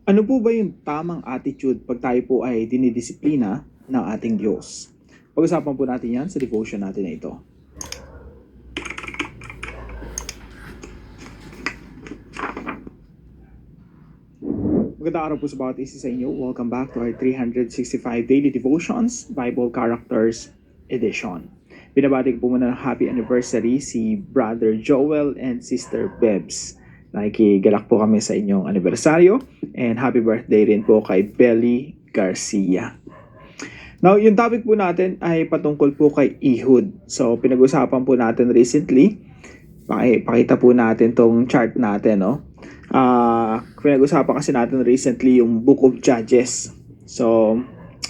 Ano po ba yung tamang attitude pag tayo po ay dinidisiplina ng ating Diyos? Pag-usapan po natin yan sa devotion natin na ito. Magandang araw po sa bawat isa sa inyo. Welcome back to our 365 Daily Devotions Bible Characters Edition. Binabati ko po muna ng happy anniversary si Brother Joel and Sister Bebs. Nakikigalak po kami sa inyong anibersaryo and happy birthday rin po kay Belly Garcia. Now, yung topic po natin ay patungkol po kay Ehud. So, pinag-usapan po natin recently. Pakita po natin tong chart natin, no? Pinag-usapan kasi natin recently yung Book of Judges. So,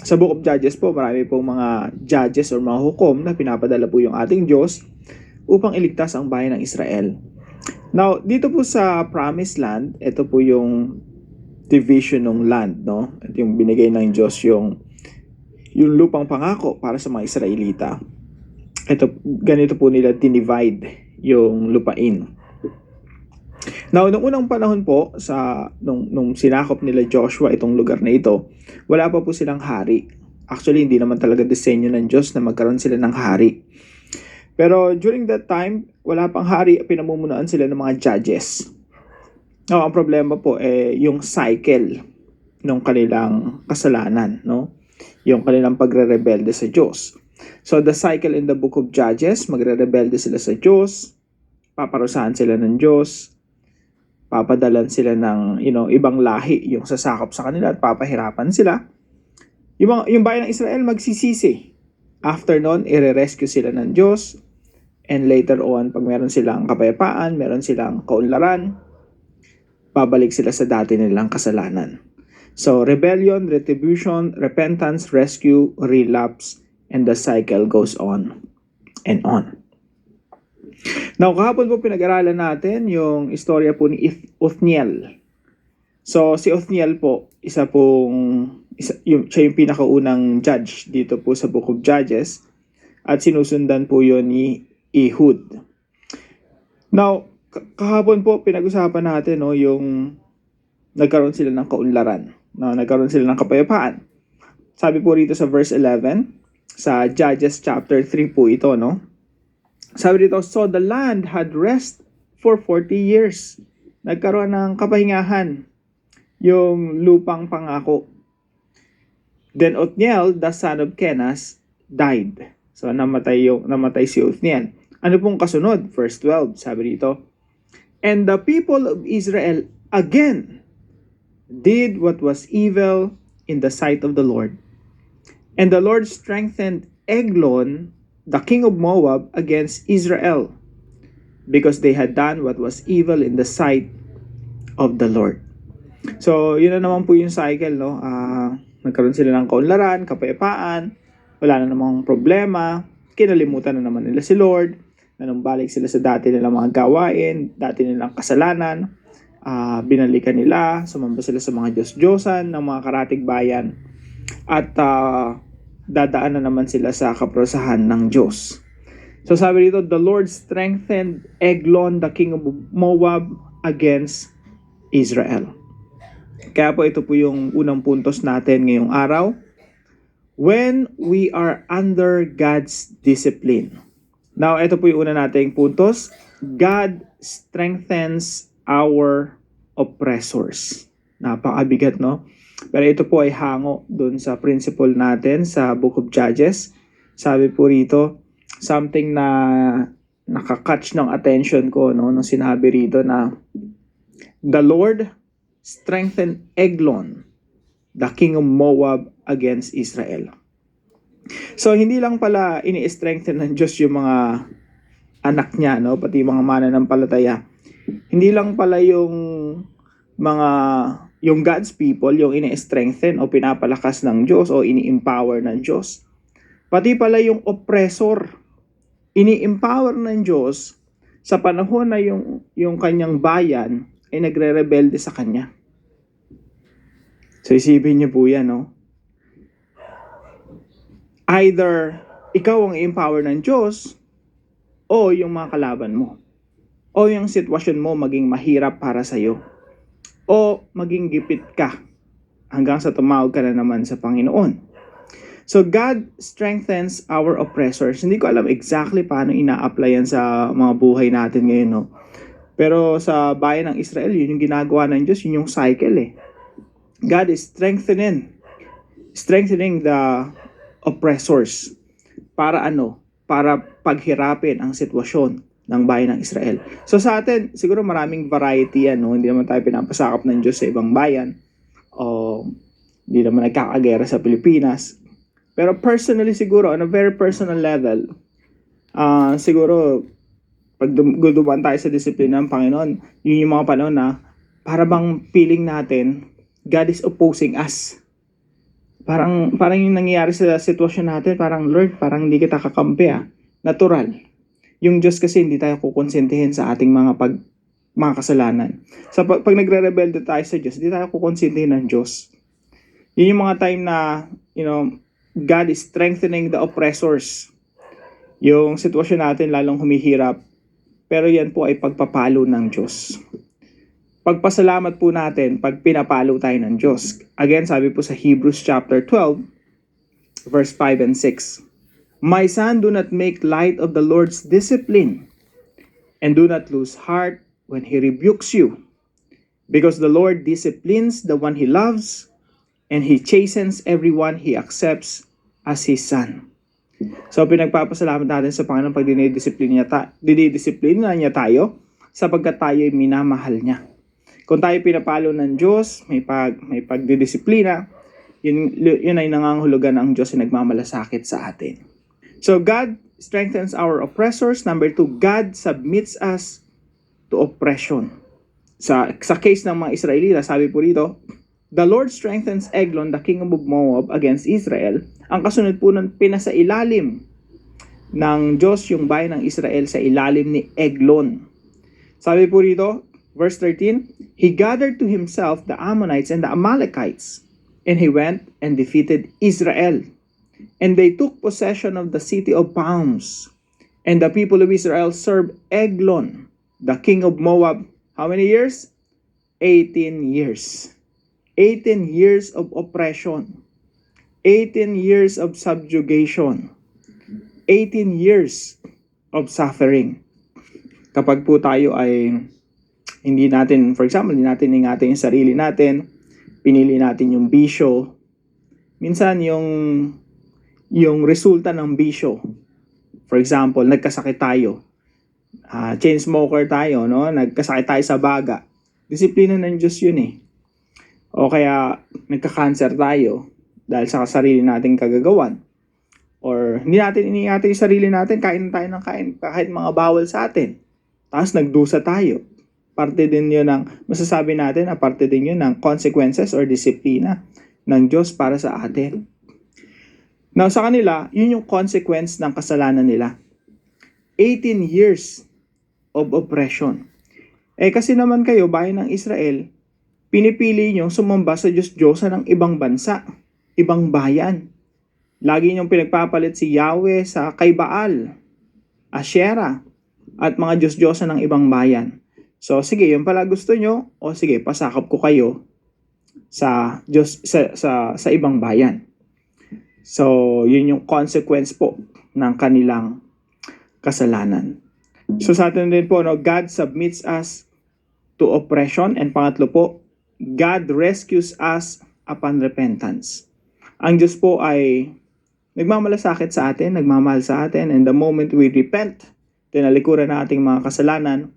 sa Book of Judges po, marami pong mga judges or mga hukom na pinapadala po yung ating Diyos upang iligtas ang bayan ng Israel. Now, dito po sa Promised Land, ito po yung division ng land, no? At yung binigay ng Diyos yung lupang pangako para sa mga Israelita. Ganito po nila dinivide yung lupain. Now, nung unang panahon po, nung sinakop nila Joshua itong lugar na ito, wala pa po silang hari. Actually, hindi naman talaga disenyo ng Diyos na magkaroon sila ng hari. Pero during that time, wala pang hari, pinamumunuan sila ng mga judges. Now, ang problema po yung cycle ng kanilang kasalanan, no? Yung kanilang pagre-rebelde sa Diyos. So, the cycle in the Book of Judges, magre-rebelde sila sa Diyos, paparusahan sila ng Diyos, papadalan sila ng ibang lahi yung sasakop sa kanila at papahirapan sila. Yung bayan ng Israel magsisisi. After nun, i-rescue sila ng Diyos. And later on, pag meron silang kapayapaan, meron silang kaunlaran, babalik sila sa dati nilang kasalanan. So, rebellion, retribution, repentance, rescue, relapse, and the cycle goes on and on. Now, kahapon po pinag-aralan natin yung istorya po ni Othniel. So, si Othniel po, siya yung pinakaunang judge dito po sa Book of Judges at sinusundan po yun ni Ehud. Now, kahapon po pinag-usapan natin yung nagkaroon sila ng kaunlaran. Nagkaroon sila ng kapayapaan. Sabi po rito sa verse 11, sa Judges chapter 3 po ito, no? Sabi dito, so the land had rest for 40 years. Nagkaroon ng kapahingahan yung lupang pangako. Then Othniel, the son of Kenaz, died. So namatay si Othniel. Ano pong kasunod? Verse 12, sabi dito, and the people of Israel again did what was evil in the sight of the Lord. And the Lord strengthened Eglon, the king of Moab, against Israel, because they had done what was evil in the sight of the Lord. So, yun na naman po yung cycle, no? Nagkaroon sila ng kaunlaran, kapayapaan, wala na namang problema, kinalimutan na naman nila si Lord, nanumbalik sila sa dati nilang mga gawain, dati nilang kasalanan, binalikan nila, sumamba sila sa mga Diyos-Diyosan ng mga karatig bayan, at dadaan na naman sila sa kaparusahan ng Diyos. So sabi dito, the Lord strengthened Eglon, the king of Moab, against Israel. Kaya po ito po yung unang puntos natin ngayong araw. When we are under God's discipline. Now, ito po yung una nating puntos. God strengthens our oppressors. Napakabigat, no? Pero ito po ay hango dun sa principle natin sa Book of Judges. Sabi po rito, something na nakakatch ng attention ko, no? Nung sinabi rito na the Lord strengthened Eglon, the king of Moab, against Israel. So, hindi lang pala ini-strengthen ng Diyos yung mga anak niya, no? Pati yung mga mananampalataya. Hindi lang pala yung God's people, yung ini-strengthen o pinapalakas ng Diyos o ini-empower ng Diyos. Pati pala yung oppressor, ini-empower ng Diyos sa panahon na yung kanyang bayan ay nagre-rebelde sa kanya. So, isipin niyo po yan, no? Either ikaw ang i-empower ng Diyos o yung mga kalaban mo. O yung sitwasyon mo maging mahirap para sa'yo. o maging gipit ka hanggang sa tumawag ka na naman sa Panginoon. So God strengthens our oppressors. Hindi ko alam exactly paano ina-apply yan sa mga buhay natin ngayon, no? Pero sa bayan ng Israel, yun yung ginagawa ng Diyos, yun yung cycle eh. God is strengthening the oppressors para ano? Para paghirapin ang sitwasyon ng bayan ng Israel. So sa atin, siguro maraming variety yan, no? Hindi naman tayo pinapasakop ng Diyos sa ibang bayan o hindi naman nagkakagera sa Pilipinas. Pero personally siguro, on a very personal level, siguro pag dumaan tayo sa disiplina ng Panginoon, yun yung mga panahon na para bang feeling natin, God is opposing us. Parang yung nangyayari sa sitwasyon natin, parang Lord, parang hindi kita kakampi Natural. Yung Diyos kasi hindi tayo kukonsentihin sa ating mga kasalanan. So pag nagre-rebelde tayo sa Diyos, hindi tayo kukonsentihin ng Diyos. Yun yung mga time na, God is strengthening the oppressors. Yung sitwasyon natin lalong humihirap, pero yan po ay pagpapalo ng Diyos. Pagpasalamat po natin pag pinapalo tayo ng Diyos. Again, sabi po sa Hebrews chapter 12, verse 5 and 6. My son, do not make light of the Lord's discipline, and do not lose heart when He rebukes you. Because the Lord disciplines the one He loves, and He chastens everyone He accepts as His son. So, pinagpapasalamat natin sa Panginoon pag dinidisiplina niya tayo sapagkat tayo ay minamahal niya. Kung tayo pinapalo ng Diyos, may pagdidisiplina, yun ay nangangahulugan ng Diyos ay nagmamalasakit sa atin. So, God strengthens our oppressors. Number 2, God submits us to oppression. Sa case ng mga Israelita, sabi po rito, the Lord strengthens Eglon, the king of Moab, against Israel. Ang kasunod po nun, pinasailalim ng Diyos yung bayan ng Israel sa ilalim ni Eglon. Sabi po rito, verse 13, He gathered to himself the Ammonites and the Amalekites, and he went and defeated Israel. And they took possession of the city of palms. And the people of Israel served Eglon, the king of Moab, how many years? 18 years. 18 years of oppression. 18 years of subjugation. 18 years of suffering. Kapag po tayo ay hindi natin, for example, hindi natin ingatan yung sarili natin, pinili natin yung bisyo. Minsan yung resulta ng bisyo, for example, nagkasakit tayo, chain smoker tayo, no? Nagkasakit tayo sa baga. Disiplina ng Diyos yun eh. O kaya nagka-cancer tayo dahil sa sarili nating kagagawan. Or hindi natin iniingatan yung sarili natin, kain tayo ng kain, kahit mga bawal sa atin. Tapos nagdusa tayo. Parte din yun masasabi natin na parte din yun ng consequences or disiplina ng Diyos para sa atin. Now sa kanila, yun yung consequence ng kasalanan nila. 18 years of oppression. Kasi naman kayo, bayan ng Israel, pinipili nyo sumamba sa Diyos-Diyosa ng ibang bansa, ibang bayan. Lagi nyong pinagpapalit si Yahweh sa kay Baal, Asherah, at mga Diyos-Diyosa ng ibang bayan. So sige, yun pala gusto nyo, o sige, pasakop ko kayo sa Diyos, sa ibang bayan. So yun yung consequence po ng kanilang kasalanan. So sa atin din po, God submits us to oppression, and pangatlo po, God rescues us upon repentance. Ang Diyos po ay nagmamalasakit sa atin, nagmamahal sa atin, and the moment we repent, tinalikuran na ating mga kasalanan,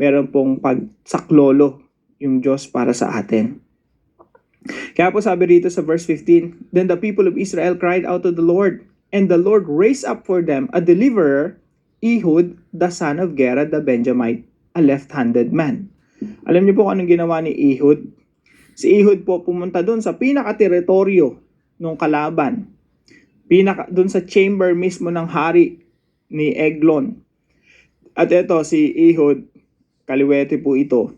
meron pong pagsaklolo yung Diyos para sa atin. Kaya po sabi rito sa verse 15, Then the people of Israel cried out to the Lord, and the Lord raised up for them a deliverer, Ehud, the son of Gera the Benjamite, a left-handed man. Alam niyo po kung anong ginawa ni Ehud? Si Ehud po pumunta doon sa pinaka-teritoryo ng kalaban. Doon sa chamber mismo ng hari ni Eglon. At ito si Ehud, kaliwete po ito.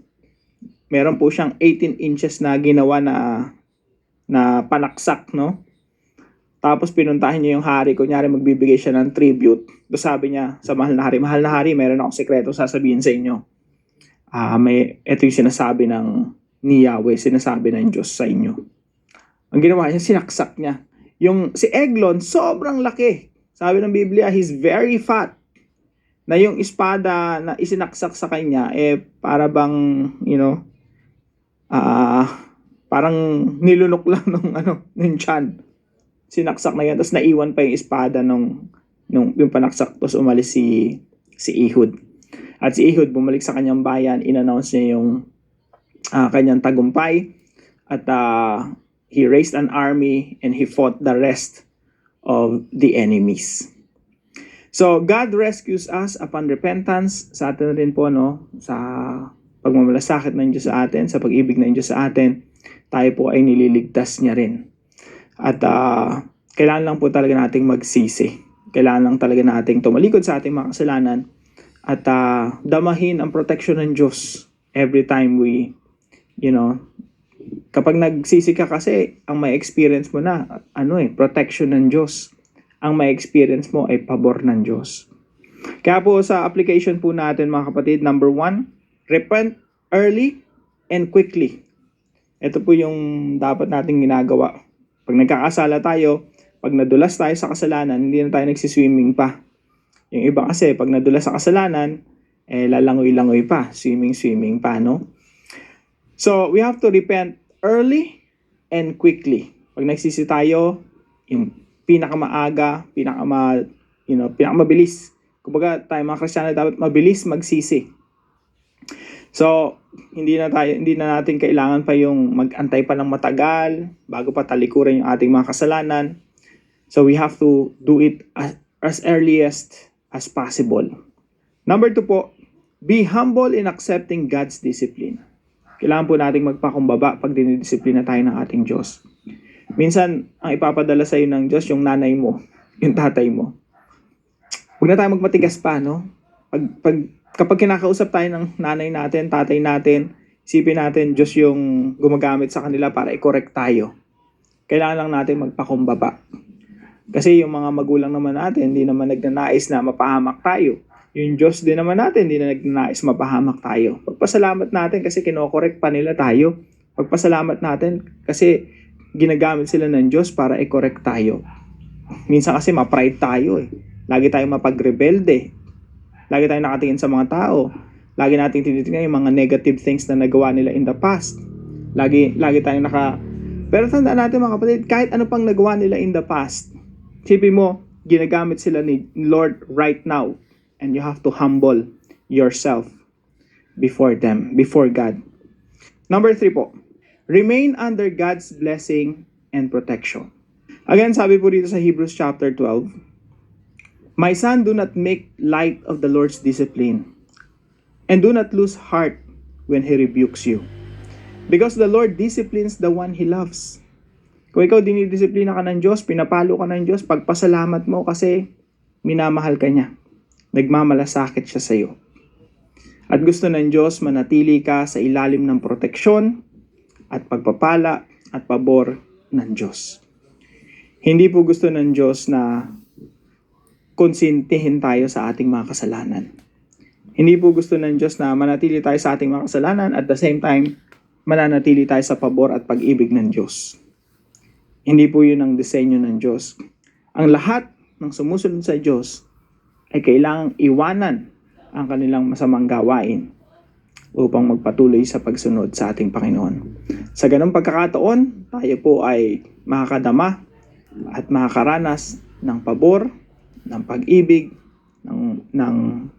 Meron po siyang 18 inches na ginawa na panaksak, no? Tapos pinuntahin niya yung hari, kunyari magbibigay siya ng tribute. So sabi niya sa mahal na hari, meron akong sekreto sasabihin sa inyo. Ito yung sinasabi ng ni Yahweh, sinasabi ng Diyos sa inyo. Ang ginawa niya, sinaksak niya. Yung si Eglon, sobrang laki. Sabi ng Biblia, he's very fat. Na yung espada na isinaksak sa kanya, para bang, parang nilunok lang nung tiyan. Sinaksak na yan, tapos naiwan pa yung espada nung yung panaksak, tapos umalis si Ehud. At si Ehud bumalik sa kanyang bayan, in-announce niya yung kanyang tagumpay, at he raised an army and he fought the rest of the enemies. So God rescues us upon repentance. Sa atin rin po, sa pagmamalasakit ng Diyos sa atin, sa pag-ibig ng Diyos sa atin, tayo po ay nililigtas niya rin. At kailangan lang po talaga nating magsisi. Kailangan lang talaga nating tumalikod sa ating mga kasalanan at damahin ang protection ng Diyos every time we, kapag nagsisi ka kasi, ang may experience mo na, protection ng Diyos. Ang may experience mo ay pabor ng Diyos. Kaya po sa application po natin mga kapatid, number 1, repent early and quickly. Ito po yung dapat nating ginagawa. Pag nagkakasala tayo, pag nadulas tayo sa kasalanan, hindi na tayo nagsiswimming pa. Yung iba kasi, pag nadulas sa kasalanan, lalangoy-langoy pa, swimming pa, no? So, we have to repent early and quickly. Pag nagsisi tayo, yung pinakamaaga, pinakamabilis. Kumbaga, tayo mga Kristiyano dapat mabilis magsisi. So, hindi na natin kailangan pa yung mag-antay pa ng matagal bago pa talikuran yung ating mga kasalanan. So, we have to do it as earliest as possible. Number 2 po, be humble in accepting God's discipline. Kailangan po nating magpakumbaba pag dinidisiplina tayo ng ating Diyos. Minsan, ang ipapadala sa iyo ng Diyos, yung nanay mo, yung tatay mo. Huwag na tayo magmatigas pa, no? Kapag kinakausap tayo ng nanay natin, tatay natin, isipin natin, Diyos yung gumagamit sa kanila para i-correct tayo. Kailangan lang natin magpakumbaba. Kasi yung mga magulang naman natin, hindi naman nagnanais na mapahamak tayo. Yung Diyos din naman natin, hindi na nagnanais mapahamak tayo. Pagpasalamat natin kasi kinokorek pa nila tayo. Pagpasalamat natin kasi ginagamit sila ng Diyos para i-correct tayo. Minsan kasi ma-pride tayo eh. Lagi tayong mapagrebelde. Lagi tayong nakatingin sa mga tao. Lagi nating tinitingnan yung mga negative things na nagawa nila in the past. Lagi tayong Pero tandaan natin mga kapatid, kahit ano pang nagawa nila in the past, sipin mo, ginagamit sila ni Lord right now. And you have to humble yourself before them, before God. Number 3 po, remain under God's blessing and protection. Again, sabi po dito sa Hebrews chapter 12, my son, do not make light of the Lord's discipline, and do not lose heart when He rebukes you. Because the Lord disciplines the one He loves. Kung ikaw dinidisiplina ka ng Diyos, pinapalo ka ng Diyos, pagpasalamat mo kasi minamahal ka niya. Nagmamalasakit siya sa iyo. At gusto ng Diyos manatili ka sa ilalim ng proteksyon at pagpapala at pabor ng Diyos. Hindi po gusto ng Diyos na konsintihin tayo sa ating mga kasalanan. Hindi po gusto ng Diyos na manatili tayo sa ating mga kasalanan at the same time, mananatili tayo sa pabor at pag-ibig ng Diyos. Hindi po yun ang disenyo ng Diyos. Ang lahat ng sumusunod sa Diyos ay kailangang iwanan ang kanilang masamang gawain upang magpatuloy sa pagsunod sa ating Panginoon. Sa ganung pagkakataon, tayo po ay makakadama at makakaranas ng pabor, ng pag-ibig, ng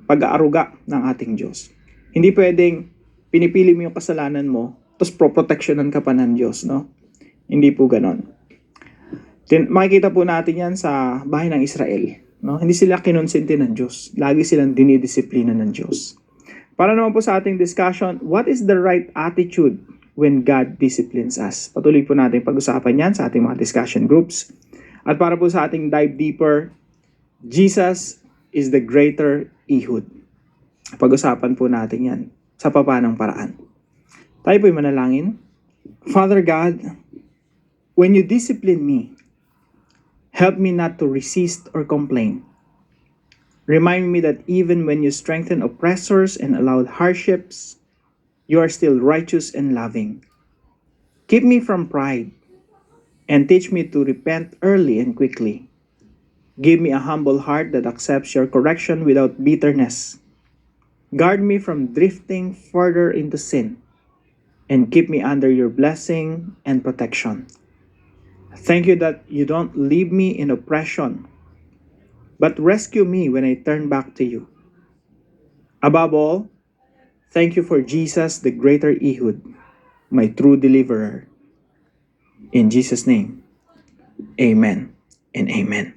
pag-aaruga ng ating Diyos. Hindi pwedeng pinipili mo yung kasalanan mo, tapos pro-protectionan ka pa ng Diyos, no? Hindi po ganon. Makikita po natin yan sa bahay ng Israel. No? Hindi sila kinonsinti ng Diyos. Lagi silang dinidisiplina ng Diyos. Para naman po sa ating discussion, what is the right attitude when God disciplines us? Patuloy po natin pag-usapan yan sa ating mga discussion groups. At para po sa ating dive deeper, Jesus is the greater Ehud. Pag-usapan po natin yan sa papanong paraan. Tayo po'y manalangin. Father God, when you discipline me, help me not to resist or complain. Remind me that even when you strengthen oppressors and allowed hardships, you are still righteous and loving. Keep me from pride and teach me to repent early and quickly. Give me a humble heart that accepts your correction without bitterness. Guard me from drifting further into sin and keep me under your blessing and protection. Thank you that you don't leave me in oppression, but rescue me when I turn back to you. Above all, thank you for Jesus, the greater Ehud, my true deliverer. In Jesus' name, amen and amen.